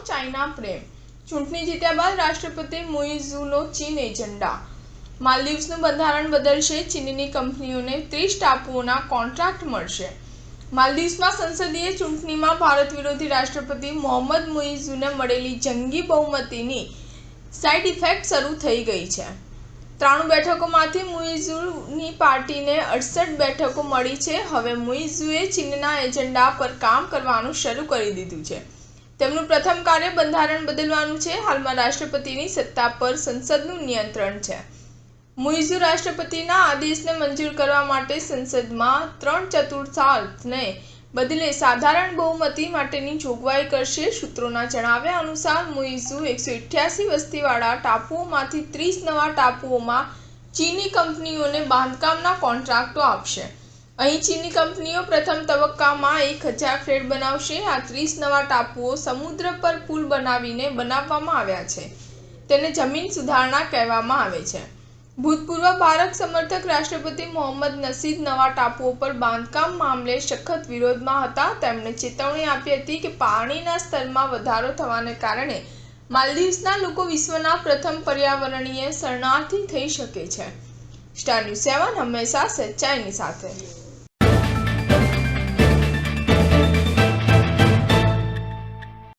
China પ્રેમ। ચૂંટણી જીત્યા બાદ રાષ્ટ્રપતિ મુઇઝુનો ચીન એજન્ડા। માલદીવ્સનું બંધારણ બદલશે, ચીનની કંપનીઓને 30 ટાપુઓના કોન્ટ્રાક્ટ મળશે। માલદીવ્સમાં સંસદીય ચૂંટણીમાં ભારત વિરોધી રાષ્ટ્રપતિ મોહમ્મદ મુઇઝુને મળેલી જંગી બહુમતીની સાઇડ ઇફેક્ટ શરૂ થઈ ગઈ છે। 93 બેઠકોમાંથી મુઇઝુની પાર્ટીને 68 બેઠકો મળી છે। હવે મુઇઝુએ ચીનના એજન્ડા પર કામ કરવાનું શરૂ કરી દીધું છે। તેમનું પ્રથમ કાર્ય બંધારણ બદલવાનું છે। હાલમાં રાષ્ટ્રપતિની સત્તા પર સંસદનું નિયંત્રણ છે। મુઇઝુ રાષ્ટ્રપતિના આદેશને મંજૂર કરવા માટે સંસદમાં 3/4ને બદલે સાધારણ બહુમતી માટેની જોગવાઈ કરશે। સૂત્રોના જણાવ્યા અનુસાર મુઇઝુ 188 વસ્તીવાળા ટાપુઓમાંથી 30 નવા ટાપુઓમાં ચીની કંપનીઓને બાંધકામના કોન્ટ્રાક્ટો આપશે। અહીં ચીની કંપનીઓ પ્રથમ તબક્કામાં 1000 ફ્લેટ બનાવશે। આ 30 નવા ટાપુઓ સમુદ્ર પર પુલ બનાવીને બનાવવામાં આવ્યા છે। તેને જમીન સુધારણા કહેવામાં આવે છે। ભૂતપૂર્વ ભારત સમર્થક રાષ્ટ્રપતિ મોહમ્મદ નસીદ નવા ટાપુઓ પર બાંધકામ મામલે સખત વિરોધમાં હતા। તેમણે ચેતવણી આપી હતી કે પાણીના સ્તરમાં વધારો થવાને કારણે માલદીવ્સના લોકો વિશ્વના પ્રથમ પર્યાવરણીય શરણાર્થી થઈ શકે છે। સ્ટાર ન્યૂઝ 7 હંમેશા સચ્ચાઈની સાથે।